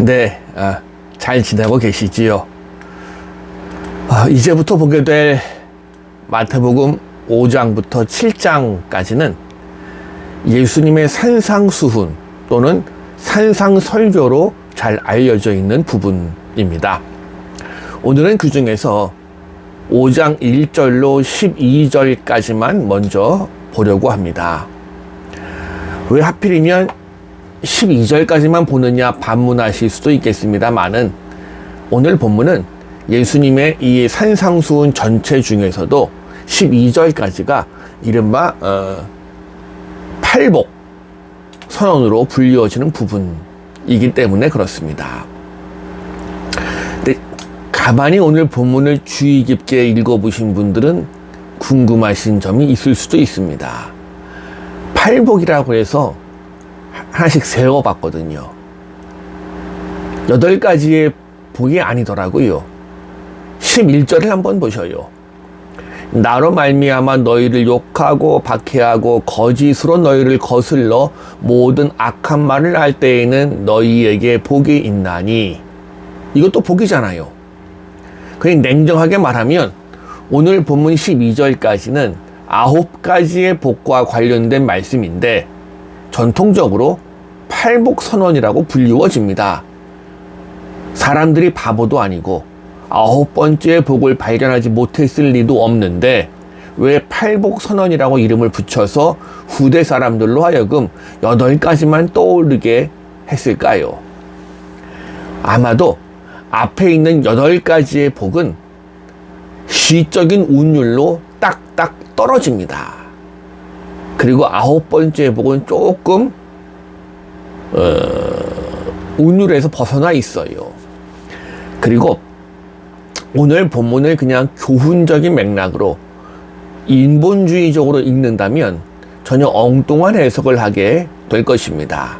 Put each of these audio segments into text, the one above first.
네, 잘 지내고 계시지요? 이제부터 보게 될 마태복음 5장부터 7장까지는 예수님의 산상수훈 또는 산상설교로 잘 알려져 있는 부분입니다. 오늘은 그 중에서 5장 1절로 12절까지만 먼저 보려고 합니다. 왜 하필이면 12절까지만 보느냐 반문하실 수도 있겠습니다만은 오늘 본문은 예수님의 이 산상수훈 전체 중에서도 12절까지가 이른바 팔복 선언으로 불리워지는 부분이기 때문에 그렇습니다. 근데 가만히 오늘 본문을 주의 깊게 읽어보신 분들은 궁금하신 점이 있을 수도 있습니다. 팔복이라고 해서 하나씩 세워봤거든요. 8가지의 복이 아니더라고요. 11절을 한번 보셔요. 나로 말미암아 너희를 욕하고 박해하고 거짓으로 너희를 거슬러 모든 악한 말을 할 때에는 너희에게 복이 있나니. 이것도 복이잖아요. 그냥 냉정하게 말하면 오늘 본문 12절까지는 9가지의 복과 관련된 말씀인데 전통적으로 팔복선언이라고 불리워집니다. 사람들이 바보도 아니고 9번째 복을 발견하지 못했을 리도 없는데 왜 팔복선언이라고 이름을 붙여서 후대 사람들로 하여금 8가지만 떠오르게 했을까요? 아마도 앞에 있는 8가지의 복은 시적인 운율로 딱딱 떨어집니다. 그리고 9번째 복은 조금 운율에서 벗어나 있어요. 그리고 오늘 본문을 그냥 교훈적인 맥락으로 인본주의적으로 읽는다면 전혀 엉뚱한 해석을 하게 될 것입니다.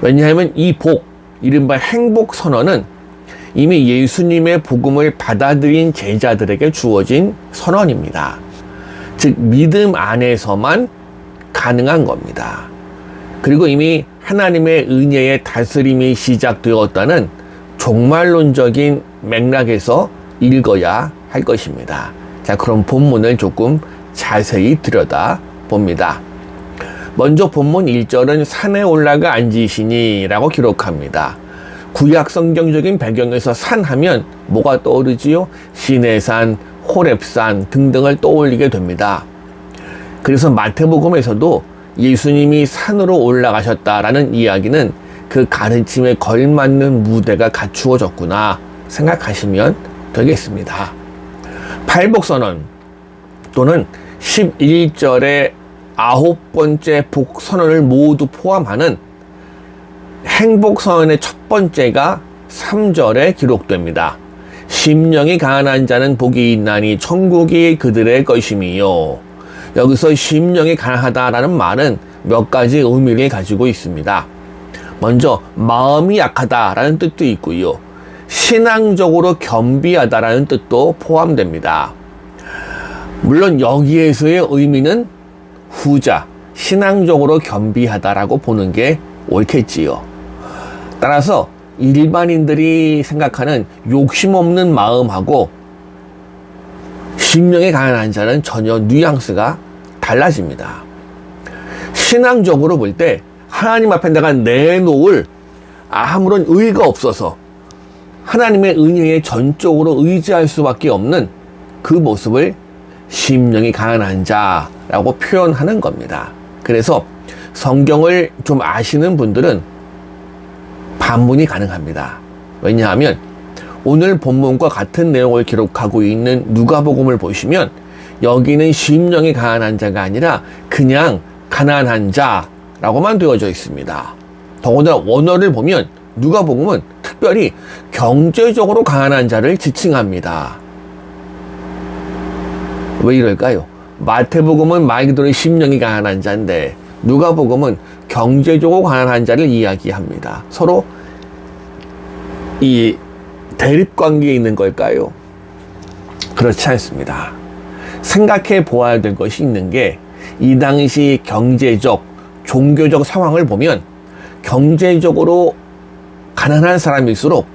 왜냐하면 이 복, 이른바 행복선언은 이미 예수님의 복음을 받아들인 제자들에게 주어진 선언입니다. 즉 믿음 안에서만 가능한 겁니다. 그리고 이미 하나님의 은혜의 다스림이 시작되었다는 종말론적인 맥락에서 읽어야 할 것입니다. 자, 그럼 본문을 조금 자세히 들여다 봅니다. 먼저 본문 1절은 산에 올라가 앉으시니 라고 기록합니다. 구약 성경적인 배경에서 산 하면 뭐가 떠오르지요? 시내산, 호렙산 등등을 떠올리게 됩니다. 그래서 마태복음에서도 예수님이 산으로 올라가셨다라는 이야기는 그 가르침에 걸맞는 무대가 갖추어졌구나 생각하시면 되겠습니다. 팔복선언 또는 11절의 9번째 복선언을 모두 포함하는 행복선언의 첫 번째가 3절에 기록됩니다. 심령이 가난한 자는 복이 있나니 천국이 그들의 것임이요. 여기서 심령이 가난하다라는 말은 몇 가지 의미를 가지고 있습니다. 먼저 마음이 약하다라는 뜻도 있고요. 신앙적으로 겸비하다라는 뜻도 포함됩니다. 물론 여기에서의 의미는 후자, 신앙적으로 겸비하다라고 보는 게 옳겠지요. 따라서 일반인들이 생각하는 욕심 없는 마음하고 심령이 가난한 자는 전혀 뉘앙스가 달라집니다. 신앙적으로 볼 때 하나님 앞에 내가 내놓을 아무런 의의가 없어서 하나님의 은혜에 전적으로 의지할 수밖에 없는 그 모습을 심령이 가난한 자라고 표현하는 겁니다. 그래서 성경을 좀 아시는 분들은 반문이 가능합니다. 왜냐하면 오늘 본문과 같은 내용을 기록하고 있는 누가복음을 보시면 여기는 심령이 가난한 자가 아니라 그냥 가난한 자라고만 되어져 있습니다. 더군다나 원어를 보면 누가복음은 특별히 경제적으로 가난한 자를 지칭합니다. 왜 이럴까요? 마태복음은 말 그대로 심령이 가난한 자인데 누가복음은 경제적으로 가난한 자를 이야기합니다. 서로 이 대립관계에 있는 걸까요? 그렇지 않습니다. 생각해 보아야 될 것이 있는 게 이 당시 경제적, 종교적 상황을 보면 경제적으로 가난한 사람일수록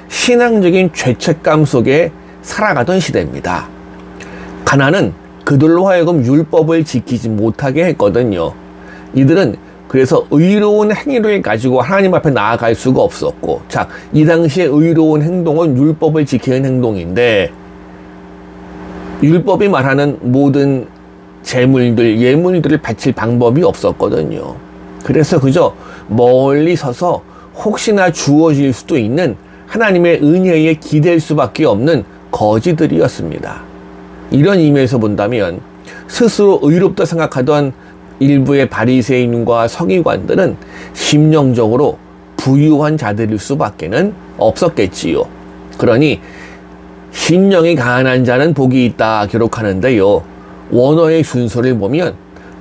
신앙적인 죄책감 속에 살아가던 시대입니다. 가난은 그들로 하여금 율법을 지키지 못하게 했거든요. 이들은 그래서 의로운 행위를 가지고 하나님 앞에 나아갈 수가 없었고, 자, 이 당시에 의로운 행동은 율법을 지키는 행동인데, 율법이 말하는 모든 재물들, 예물들을 바칠 방법이 없었거든요. 그래서 그저 멀리 서서 혹시나 주어질 수도 있는 하나님의 은혜에 기댈 수밖에 없는 거지들이었습니다. 이런 의미에서 본다면 스스로 의롭다 생각하던 일부의 바리새인과 서기관들은 심령적으로 부유한 자들일 수밖에는 없었겠지요. 그러니 심령이 가난한 자는 복이 있다 기록하는데요, 원어의 순서를 보면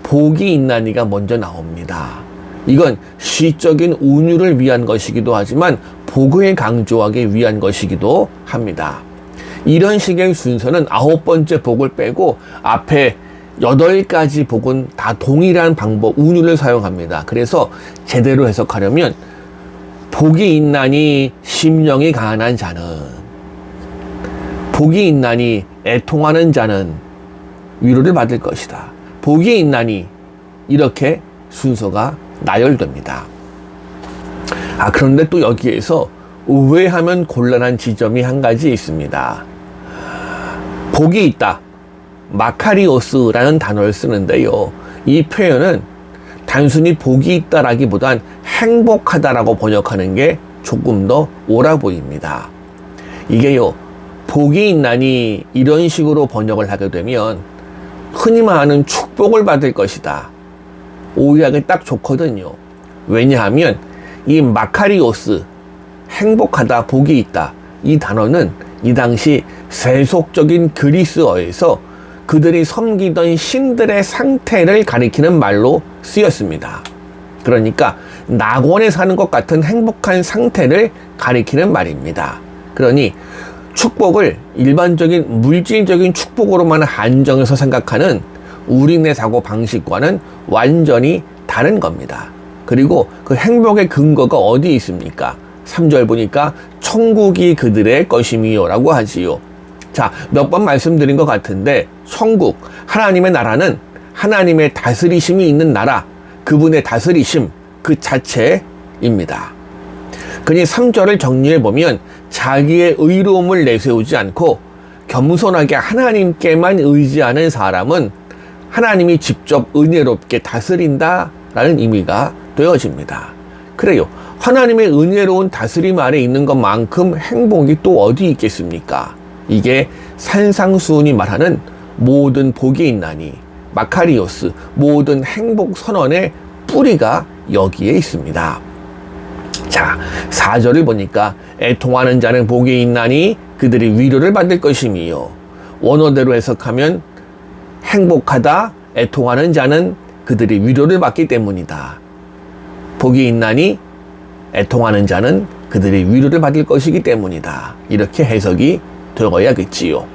복이 있나니가 먼저 나옵니다. 이건 시적인 운율을 위한 것이기도 하지만 복을 강조하기 위한 것이기도 합니다. 이런 식의 순서는 9번째 복을 빼고 앞에 8가지 복은 다 동일한 방법, 운율을 사용합니다. 그래서 제대로 해석하려면 복이 있나니 심령이 가난한 자는, 복이 있나니 애통하는 자는 위로를 받을 것이다. 복이 있나니, 이렇게 순서가 나열됩니다. 그런데 또 여기에서 의외하면 곤란한 지점이 한 가지 있습니다. 복이 있다, 마카리오스라는 단어를 쓰는데요, 이 표현은 단순히 복이 있다라기보단 행복하다라고 번역하는 게 조금 더 옳아 보입니다. 이게요, 복이 있나니 이런 식으로 번역을 하게 되면 흔히 말하는 축복을 받을 것이다, 오해하기 딱 좋거든요. 왜냐하면 이 마카리오스, 행복하다, 복이 있다, 이 단어는 이 당시 세속적인 그리스어에서 그들이 섬기던 신들의 상태를 가리키는 말로 쓰였습니다. 그러니까 낙원에 사는 것 같은 행복한 상태를 가리키는 말입니다. 그러니 축복을 일반적인 물질적인 축복으로만 한정해서 생각하는 우리네 사고 방식과는 완전히 다른 겁니다. 그리고 그 행복의 근거가 어디 있습니까? 3절 보니까 천국이 그들의 것임이요 라고 하지요. 자, 몇 번 말씀드린 것 같은데, 천국, 하나님의 나라는 하나님의 다스리심이 있는 나라, 그분의 다스리심 그 자체입니다. 그니 3절을 정리해보면 자기의 의로움을 내세우지 않고 겸손하게 하나님께만 의지하는 사람은 하나님이 직접 은혜롭게 다스린다라는 의미가 되어집니다. 그래요, 하나님의 은혜로운 다스림 아래 있는 것만큼 행복이 또 어디 있겠습니까? 이게 산상수훈이 말하는 모든 복이 있나니, 마카리오스, 모든 행복 선언의 뿌리가 여기에 있습니다. 자, 4절을 보니까 애통하는 자는 복이 있나니 그들이 위로를 받을 것이며, 원어대로 해석하면 행복하다, 애통하는 자는 그들이 위로를 받기 때문이다. 복이 있나니 애통하는 자는 그들이 위로를 받을 것이기 때문이다. 이렇게 해석이 되어야겠지요.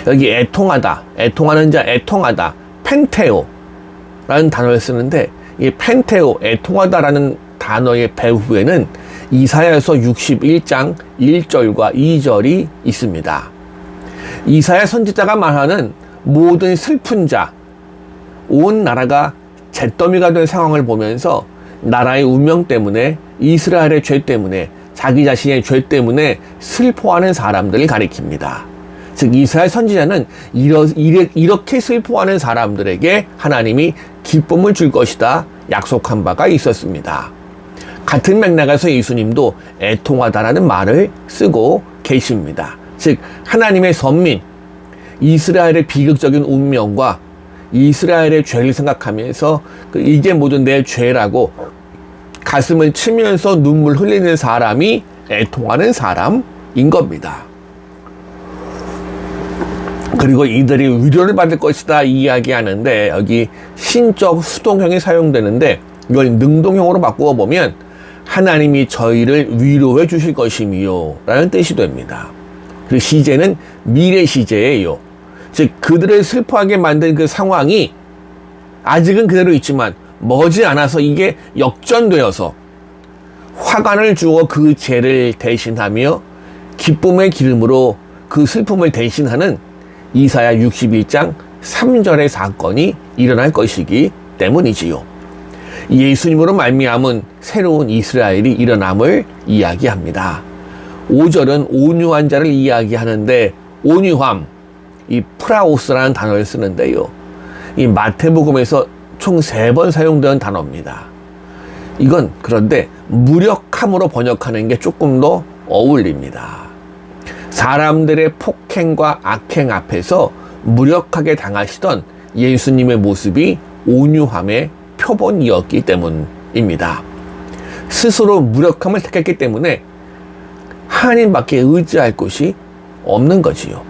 여기 애통하다, 애통하는 자, 애통하다, 펜테오라는 단어를 쓰는데, 이 펜테오, 애통하다라는 단어의 배후에는 이사야서 61장 1절과 2절이 있습니다. 이사야 선지자가 말하는 모든 슬픈 자, 온 나라가 잿더미가 된 상황을 보면서 나라의 운명 때문에, 이스라엘의 죄 때문에, 자기 자신의 죄 때문에 슬퍼하는 사람들을 가리킵니다. 즉 이스라엘 선지자는 이렇게 슬퍼하는 사람들에게 하나님이 기쁨을 줄 것이다 약속한 바가 있었습니다. 같은 맥락에서 예수님도 애통하다라는 말을 쓰고 계십니다. 즉 하나님의 선민, 이스라엘의 비극적인 운명과 이스라엘의 죄를 생각하면서 이게 모두 내 죄라고 가슴을 치면서 눈물 흘리는 사람이 애통하는 사람인 겁니다. 그리고 이들이 위로를 받을 것이다 이야기하는데, 여기 신적 수동형이 사용되는데 이걸 능동형으로 바꾸어 보면 하나님이 저희를 위로해 주실 것이며 라는 뜻이 됩니다. 그 시제는 미래 시제예요. 즉 그들을 슬퍼하게 만든 그 상황이 아직은 그대로 있지만 머지않아서 이게 역전되어서 화관을 주어 그 죄를 대신하며 기쁨의 기름으로 그 슬픔을 대신하는 이사야 61장 3절의 사건이 일어날 것이기 때문이지요. 예수님으로 말미암은 새로운 이스라엘이 일어남을 이야기합니다. 5절은 온유한 자를 이야기하는데 온유함, 이 프라오스라는 단어를 쓰는데요. 이 마태복음에서 총 3번 사용되는 단어입니다. 이건 그런데 무력함으로 번역하는 게 조금 더 어울립니다. 사람들의 폭행과 악행 앞에서 무력하게 당하시던 예수님의 모습이 온유함의 표본이었기 때문입니다. 스스로 무력함을 택했기 때문에 하나님밖에 의지할 곳이 없는 거지요.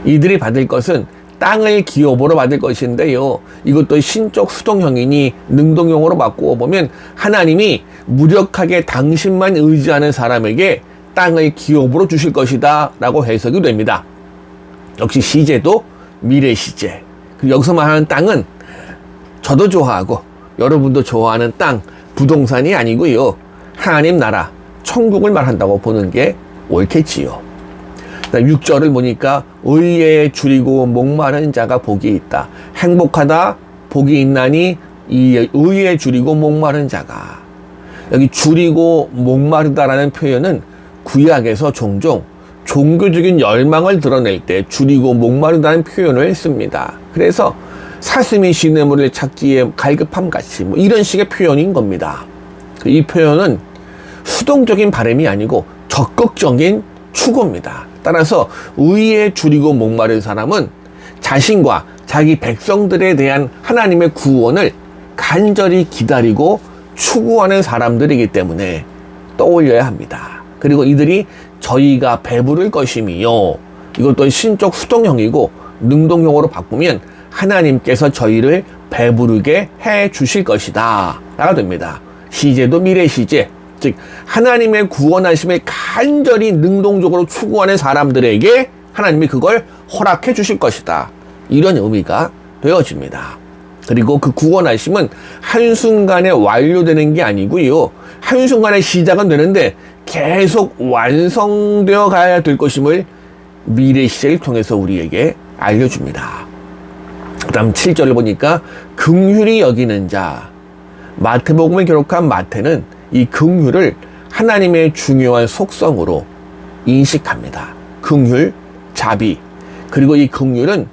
이들이 받을 것은 땅을 기업으로 받을 것인데요. 이것도 신적 수동형이니 능동형으로 바꾸어 보면 하나님이 무력하게 당신만 의지하는 사람에게 땅을 기업으로 주실 것이다 라고 해석이 됩니다. 역시 시제도 미래 시제. 여기서 말하는 땅은 저도 좋아하고 여러분도 좋아하는 땅, 부동산이 아니고요. 하나님 나라, 천국을 말한다고 보는 게 옳겠지요. 6절을 보니까 의에 줄이고 목마른 자가 복이 있다. 행복하다, 복이 있나니 이 의에 줄이고 목마른 자가. 여기 줄이고 목마르다라는 표현은 구약에서 종종 종교적인 열망을 드러낼 때 줄이고 목마르다는 표현을 씁니다. 그래서 사슴이 시냇물을 찾기에 갈급함 같이 뭐 이런 식의 표현인 겁니다. 이 표현은 수동적인 바람이 아니고 적극적인 추구입니다. 따라서 의에 줄이고 목마른 사람은 자신과 자기 백성들에 대한 하나님의 구원을 간절히 기다리고 추구하는 사람들이기 때문에 떠올려야 합니다. 그리고 이들이 저희가 배부를 것이며, 이것도 신적 수동형이고 능동형으로 바꾸면 하나님께서 저희를 배부르게 해 주실 것이다 라가 됩니다. 시제도 미래 시제, 즉 하나님의 구원하심을 간절히 능동적으로 추구하는 사람들에게 하나님이 그걸 허락해 주실 것이다, 이런 의미가 되어집니다. 그리고 그 구원하심은 한순간에 완료되는 게 아니고요, 한순간에 시작은 되는데 계속 완성되어 가야 될 것임을 미래 시제를 통해서 우리에게 알려줍니다. 그 다음 7절을 보니까 긍휼히 여기는 자. 마태복음을 기록한 마태는 이 긍휼을 하나님의 중요한 속성으로 인식합니다. 긍휼, 자비. 그리고 이 긍휼은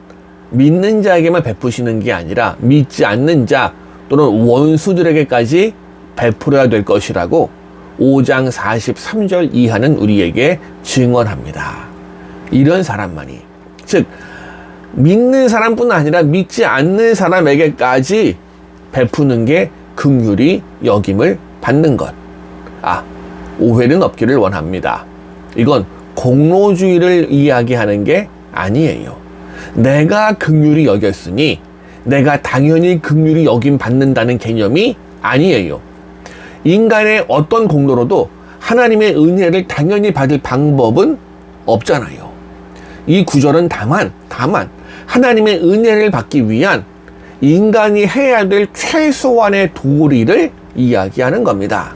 믿는 자에게만 베푸시는 게 아니라 믿지 않는 자 또는 원수들에게까지 베풀어야 될 것이라고 5장 43절 이하는 우리에게 증언합니다. 이런 사람만이, 즉 믿는 사람뿐 아니라 믿지 않는 사람에게까지 베푸는 게 긍휼히 여김을 받는 것. 오해는 없기를 원합니다. 이건 공로주의를 이야기하는 게 아니에요. 내가 긍휼히 여겼으니 내가 당연히 긍휼히 여김 받는다는 개념이 아니에요. 인간의 어떤 공로로도 하나님의 은혜를 당연히 받을 방법은 없잖아요. 이 구절은 다만 하나님의 은혜를 받기 위한 인간이 해야 될 최소한의 도리를 이야기하는 겁니다.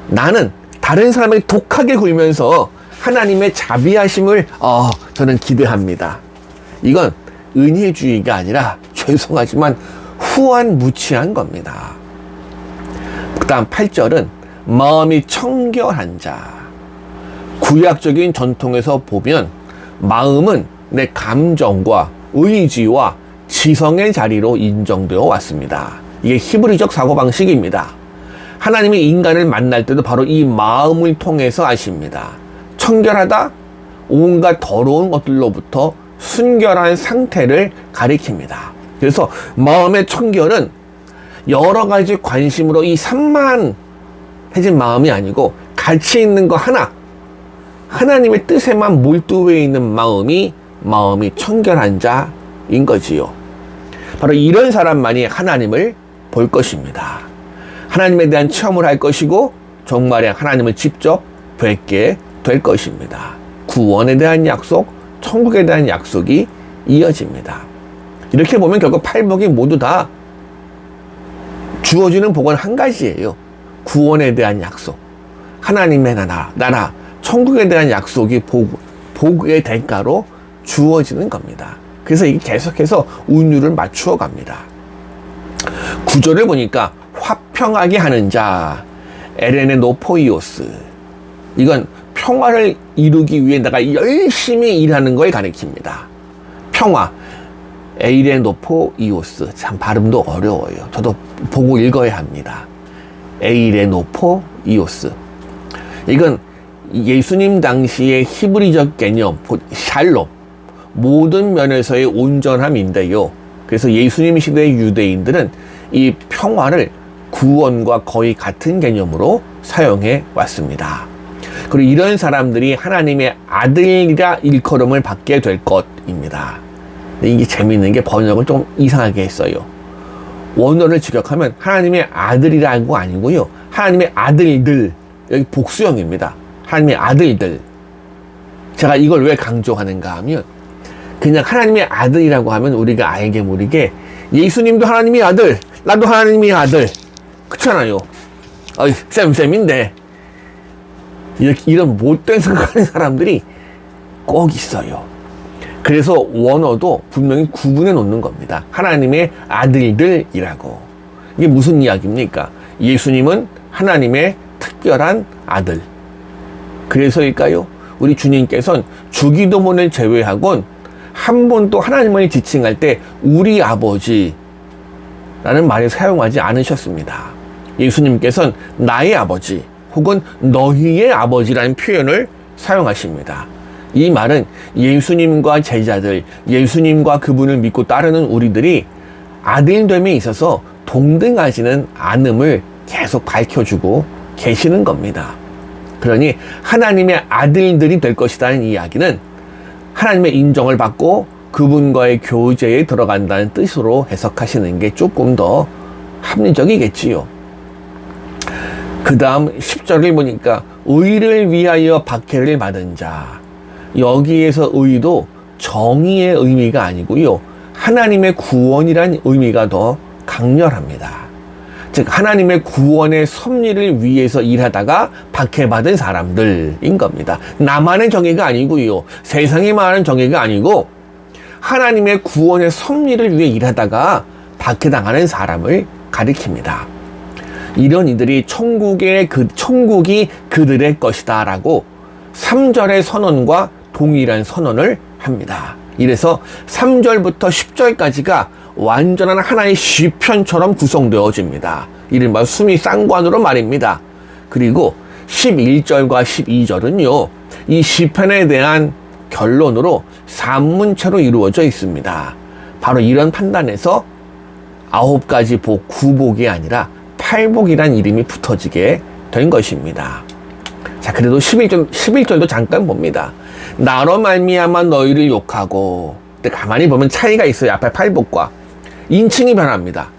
나는 다른 사람에게 독하게 굴면서 하나님의 자비하심을 저는 기대합니다. 이건 은혜주의가 아니라 죄송하지만 후한무치한 겁니다. 그 다음 8절은 마음이 청결한 자. 구약적인 전통에서 보면 마음은 내 감정과 의지와 지성의 자리로 인정되어 왔습니다. 이게 히브리적 사고방식입니다. 하나님이 인간을 만날 때도 바로 이 마음을 통해서 아십니다. 청결하다, 온갖 더러운 것들로부터 순결한 상태를 가리킵니다. 그래서 마음의 청결은 여러 가지 관심으로 이 산만해진 마음이 아니고 가치 있는 거 하나, 하나님의 뜻에만 몰두해 있는 마음이 청결한 자인 거지요. 바로 이런 사람만이 하나님을 볼 것입니다. 하나님에 대한 체험을 할 것이고 정말에 하나님을 직접 뵙게 될 것입니다. 구원에 대한 약속, 천국에 대한 약속이 이어집니다. 이렇게 보면 결국 팔복이 모두 다 주어지는 복은 한 가지예요. 구원에 대한 약속, 하나님의 나라, 천국에 대한 약속이 복의 대가로 주어지는 겁니다. 그래서 이게 계속해서 운율을 맞추어 갑니다. 구절을 보니까 화평하게 하는 자, 에레네노포이오스. 이건 평화를 이루기 위해 내가 열심히 일하는 걸 가리킵니다. 평화, 에이레노포이오스. 참 발음도 어려워요. 저도 보고 읽어야 합니다. 에이레노포이오스. 이건 예수님 당시의 히브리적 개념, 샬롬, 모든 면에서의 온전함인데요. 그래서 예수님 시대의 유대인들은 이 평화를 구원과 거의 같은 개념으로 사용해 왔습니다. 그리고 이런 사람들이 하나님의 아들이라 일컬음을 받게 될 것입니다. 근데 이게 재미있는 게 번역을 좀 이상하게 했어요. 원어를 직역하면 하나님의 아들이라고 아니고요. 하나님의 아들들, 여기 복수형입니다. 하나님의 아들들. 제가 이걸 왜 강조하는가 하면 그냥 하나님의 아들이라고 하면 우리가 알게 모르게 예수님도 하나님의 아들, 나도 하나님의 아들. 그렇잖아요. 쌤인데 이런 못된 생각하는 사람들이 꼭 있어요. 그래서 원어도 분명히 구분해 놓는 겁니다. 하나님의 아들들이라고. 이게 무슨 이야기입니까? 예수님은 하나님의 특별한 아들. 그래서일까요? 우리 주님께서는 주기도문을 제외하곤 한 번도 하나님을 지칭할 때 우리 아버지라는 말을 사용하지 않으셨습니다. 예수님께서는 나의 아버지 혹은 너희의 아버지라는 표현을 사용하십니다. 이 말은 예수님과 제자들, 예수님과 그분을 믿고 따르는 우리들이 아들됨에 있어서 동등하지는 않음을 계속 밝혀주고 계시는 겁니다. 그러니 하나님의 아들들이 될 것이라는 이야기는 하나님의 인정을 받고 그분과의 교제에 들어간다는 뜻으로 해석하시는 게 조금 더 합리적이겠지요. 그 다음 10절을 보니까 의를 위하여 박해를 받은 자. 여기에서 의도 정의의 의미가 아니고요. 하나님의 구원이란 의미가 더 강렬합니다. 즉 하나님의 구원의 섭리를 위해서 일하다가 박해받은 사람들인 겁니다. 나만의 정의가 아니고요. 세상이 말하는 정의가 아니고 하나님의 구원의 섭리를 위해 일하다가 박해당하는 사람을 가리킵니다. 이런 이들이 천국이 그들의 것이다 라고 3절의 선언과 동일한 선언을 합니다. 이래서 3절부터 10절까지가 완전한 하나의 시편처럼 구성되어집니다. 이른바 수미 쌍관으로 말입니다. 그리고 11절과 12절은요, 이 시편에 대한 결론으로 산문체로 이루어져 있습니다. 바로 이런 판단에서 9가지 복, 9복이 아니라 8복이란 이름이 붙어지게 된 것입니다. 자, 그래도 11절도 잠깐 봅니다. 나로 말미암아 너희를 욕하고. 근데 가만히 보면 차이가 있어요. 앞에 8복과 인칭이 변합니다.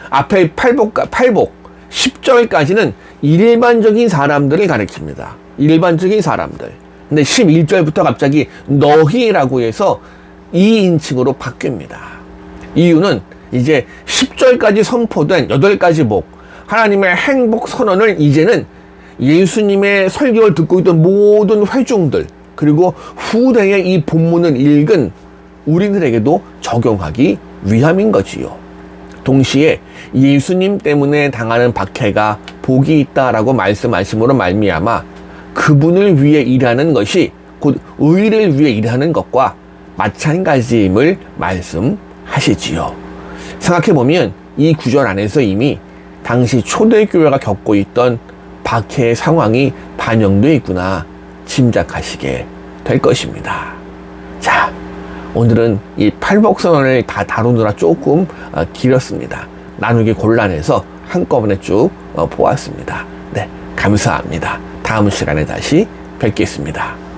앞에 8복 10절까지는 일반적인 사람들을 가리킵니다. 일반적인 사람들. 근데 11절부터 갑자기 너희라고 해서 2인칭으로 바뀝니다. 이유는 이제 10절까지 선포된 8가지 복, 하나님의 행복 선언을 이제는 예수님의 설교를 듣고 있던 모든 회중들, 그리고 후대에 이 본문을 읽은 우리들에게도 적용하기 위함인 거지요. 동시에 예수님 때문에 당하는 박해가 복이 있다라고 말씀하심으로 말미암아 그분을 위해 일하는 것이 곧 의를 위해 일하는 것과 마찬가지임을 말씀하시지요. 생각해보면 이 구절 안에서 이미 당시 초대교회가 겪고 있던 박해의 상황이 반영되어 있구나 짐작하시게 될 것입니다. 자, 오늘은 이 팔복선언을 다 다루느라 조금 길었습니다. 나누기 곤란해서 한꺼번에 쭉 보았습니다. 네, 감사합니다. 다음 시간에 다시 뵙겠습니다.